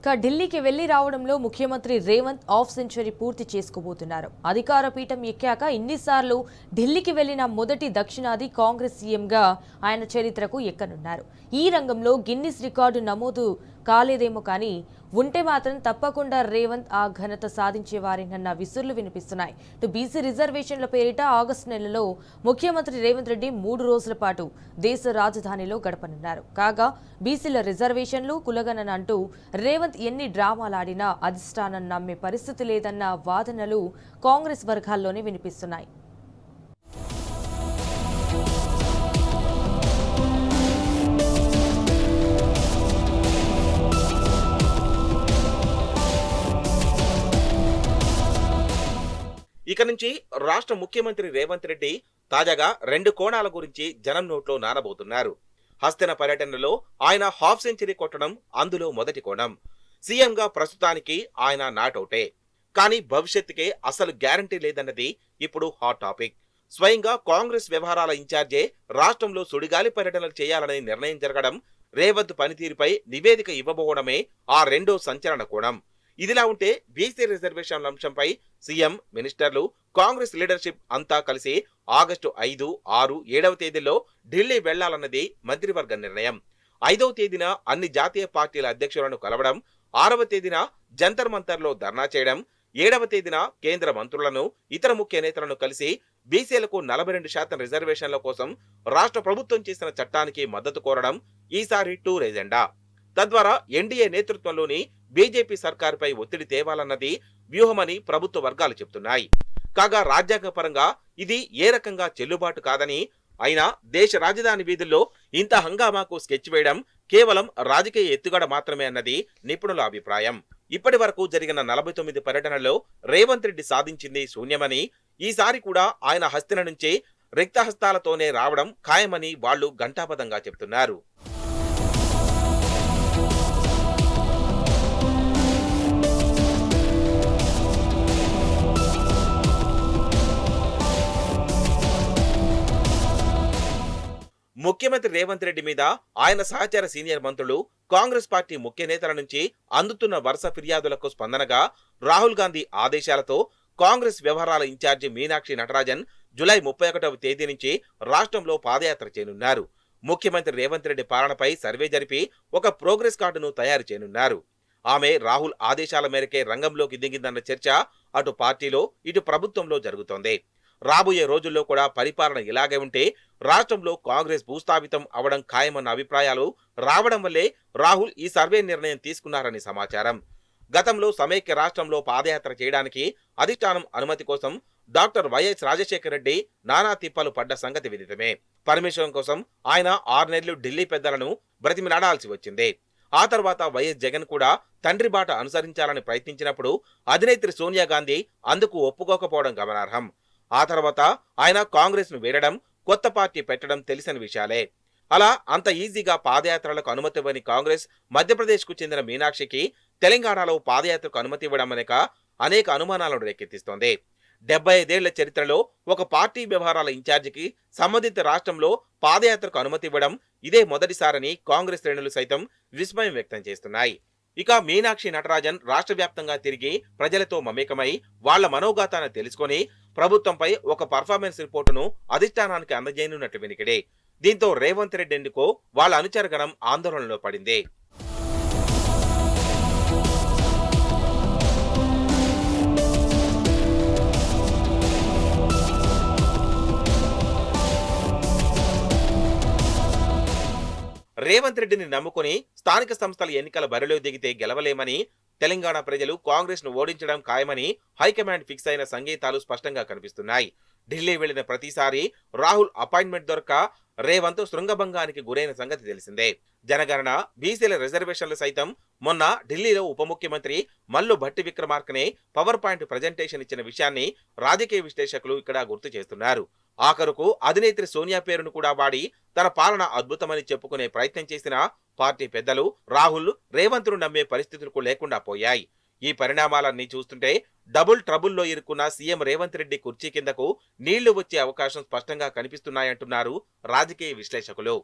ఢిల్లీకి వెళ్లి రావడంలో ముఖ్యమంత్రి రేవంత్ హాఫ్ సెంచరీ పూర్తి చేసుకోబోతున్నారు. అధికార పీఠం ఎక్కాక ఇన్నిసార్లు ఢిల్లీకి వెళ్లిన మొదటి దక్షిణాది కాంగ్రెస్ సీఎంగా ఆయన చరిత్రకు ఎక్కనున్నారు. ఈ రంగంలో గిన్నిస్ రికార్డు నమోదు కాలేదేమో కానీ ఉంటే మాత్రం తప్పకుండా రేవంత్ ఆ ఘనత సాధించేవారేనన్న విసుర్లు వినిపిస్తున్నాయి. బీసీ రిజర్వేషన్ల పేరిట ఆగస్టు నెలలో ముఖ్యమంత్రి రేవంత్ రెడ్డి 3 రోజుల పాటు దేశ రాజధానిలో గడపనున్నారు. కాగా బీసీల రిజర్వేషన్లు కులగణనంటూ రేవంత్ ఎన్ని డ్రామాలాడినా అధిష్టానం నమ్మే పరిస్థితి లేదన్న వాదనలు కాంగ్రెస్ వర్గాల్లోనే వినిపిస్తున్నాయి. ఇక నుంచి రాష్ట్ర ముఖ్యమంత్రి రేవంత్ రెడ్డి తాజాగా 2 కోణాల గురించి జనం నోట్లో నానబోతున్నారు. హస్తిన పర్యటనలో ఆయన హాఫ్ సెంచరీ కొట్టడం అందులో మొదటి కోణం. సీఎంగా ప్రస్తుతానికి ఆయన నాటౌటే, కానీ భవిష్యత్తుకే అసలు గ్యారంటీ లేదన్నది ఇప్పుడు హాట్ టాపిక్. స్వయంగా కాంగ్రెస్ వ్యవహారాల ఇన్ఛార్జే రాష్ట్రంలో సుడిగాలి పర్యటనలు చేయాలనే నిర్ణయం జరగడం, రేవంత్ పనితీరుపై నివేదిక ఇవ్వబోవడమే ఆ రెండో సంచలన కోణం. ఇదిలా ఉంటే బీసీ రిజర్వేషన్ల అంశంపై సీఎం, మినిస్టర్లు, కాంగ్రెస్ లీడర్షిప్ అంతా కలిసి ఆగస్టు 5, 6, 7వ తేదీల్లో ఢిల్లీ వెళ్లాలన్నది మంత్రివర్గ నిర్ణయం. 5వ తేదీన అన్ని జాతీయ పార్టీల అధ్యక్షులను కలవడం, 6వ తేదీన జంతర్ మంతర్లో ధర్నా చేయడం, 7వ తేదీన కేంద్ర మంత్రులను, ఇతర ముఖ్య నేతలను కలిసి బీసీలకు 42% రిజర్వేషన్ల కోసం రాష్ట్ర ప్రభుత్వం చేసిన చట్టానికి మద్దతు కోరడం ఈసారి టూర్ ఎజెండా. తద్వారా ఎన్డీఏ నేతృత్వంలోని బీజేపీ సర్కారుపై ఒత్తిడి తేవాలన్నది వ్యూహమని ప్రభుత్వ వర్గాలు చెబుతున్నాయి. కాగా రాజ్యాంగపరంగా ఇది ఏ రకంగా చెల్లుబాటు కాదని, అయినా దేశ రాజధాని వీధుల్లో ఇంత హంగామాకు స్కెచ్ వేయడం కేవలం రాజకీయ ఎత్తుగడ మాత్రమే అన్నది నిపుణుల అభిప్రాయం. ఇప్పటి వరకు జరిగిన 49 పర్యటనల్లో రేవంత్ రెడ్డి సాధించింది శూన్యమని, ఈసారి కూడా ఆయన హస్తిన నుంచి రిక్తహస్తాలతోనే రావడం ఖాయమని వాళ్లు ఘంటాపథంగా చెబుతున్నారు. ముఖ్యమంత్రి రేవంత్ రెడ్డి మీద ఆయన సహచర సీనియర్ మంత్రులు, కాంగ్రెస్ పార్టీ ముఖ్య నేతల నుంచి అందుతున్న వరుస ఫిర్యాదులకు స్పందనగా రాహుల్ గాంధీ ఆదేశాలతో కాంగ్రెస్ వ్యవహారాల ఇన్ఛార్జి మీనాక్షి నటరాజన్ జూలై 31వ తేదీ నుంచి రాష్ట్రంలో పాదయాత్ర చేయనున్నారు. ముఖ్యమంత్రి రేవంత్ రెడ్డి పాలనపై సర్వే జరిపి ఒక ప్రోగ్రెస్ కార్డును తయారు చేయనున్నారు. ఆమె రాహుల్ ఆదేశాల మేరకే రంగంలోకి దిగిందన్న చర్చ అటు పార్టీలో ఇటు ప్రభుత్వంలో జరుగుతోంది. రాబోయే రోజుల్లో కూడా పరిపాలన ఇలాగే ఉంటే రాష్ట్రంలో కాంగ్రెస్ భూస్థాపితం అవడం ఖాయమన్న అభిప్రాయాలు రావడం వల్లే రాహుల్ ఈ సర్వే నిర్ణయం తీసుకున్నారని సమాచారం. గతంలో సమైక్య రాష్ట్రంలో పాదయాత్ర చేయడానికి అధిష్టానం అనుమతి కోసం డాక్టర్ వైఎస్ రాజశేఖర రెడ్డి నానా తిప్పలు పడ్డ సంగతి విదితమే. పర్మిషన్ కోసం ఆయన 6 నెలలు ఢిల్లీ పెద్దలను బ్రతిమిలాడాల్సి వచ్చింది. ఆ తర్వాత వైఎస్ జగన్ కూడా తండ్రి బాట అనుసరించాలని ప్రయత్నించినప్పుడు అధినేత్రి సోనియా గాంధీ అందుకు ఒప్పుకోకపోవడం గమనార్హం. ఆ తర్వాత ఆయన కాంగ్రెస్ ను వీడడం, కొత్త పార్టీ పెట్టడం తెలిసిన విషయాలే. అలా అంత ఈజీగా పాదయాత్రలకు అనుమతి ఇవ్వని కాంగ్రెస్ మధ్యప్రదేశ్ కు చెందిన మీనాక్షికి తెలంగాణలో పాదయాత్రకు అనుమతి ఇవ్వడం అనేక అనుమానాలను రేకెత్తిస్తోంది. 75 ఏళ్ల చరిత్రలో ఒక పార్టీ వ్యవహారాల ఇన్ఛార్జికి సంబంధిత రాష్ట్రంలో పాదయాత్రకు అనుమతి ఇవ్వడం ఇదే మొదటిసారని కాంగ్రెస్ శ్రేణులు సైతం విస్మయం వ్యక్తం చేస్తున్నాయి. ఇక మీనాక్షి నటరాజన్ రాష్ట్ర వ్యాప్తంగా తిరిగి ప్రజలతో మమేకమై వాళ్ల మనోగాతాన్ని తెలుసుకొని ప్రభుత్వంపై ఒక పర్ఫార్మెన్స్ రిపోర్టును అధిష్టానానికి అందజేయనున్నట్టు వినికిడే. దీంతో రేవంత్ రెడ్డి ఎందుకో వాళ్ల అనుచరగణం ఆందోళనలో పడింది. రేవంత్ రెడ్డిని నమ్ముకుని స్థానిక సంస్థల ఎన్నికల బరిలో దిగితే గెలవలేమని, తెలంగాణ ప్రజలు కాంగ్రెస్ ను ఓడించడం ఖాయమని హైకమాండ్ ఫిక్స్ అయిన సంకేతాలు స్పష్టంగా కనిపిస్తున్నాయి. ఢిల్లీ వెళ్లిన ప్రతిసారి రాహుల్ అపాయింట్మెంట్ దొరక రేవంత్ శృంగభంగానికి గురైన సంగతి తెలిసిందే. జనగణన, బీసీల రిజర్వేషన్లు సైతం మొన్న ఢిల్లీలో ఉప ముఖ్యమంత్రి మల్లు భట్టి విక్రమార్కనే పవర్ పాయింట్ ప్రజెంటేషన్ ఇచ్చిన విషయాన్ని రాజకీయ విశ్లేషకులు ఇక్కడ గుర్తు చేస్తున్నారు. ఆఖరుకు అధినేత్రి సోనియా పేరును కూడా వాడి తన పాలన అద్భుతమని చెప్పుకునే ప్రయత్నం చేసిన పార్టీ పెద్దలు రాహుల్, రేవంత్ను నమ్మే పరిస్థితులకు లేకుండా పోయాయి. ఈ పరిణామాలన్నీ చూస్తుంటే డబుల్ ట్రబుల్లో ఇరుక్కున్న సీఎం రేవంత్ రెడ్డి కుర్చీ కిందకు నీళ్లు వచ్చే అవకాశం స్పష్టంగా కనిపిస్తున్నాయంటున్నారు రాజకీయ విశ్లేషకులు.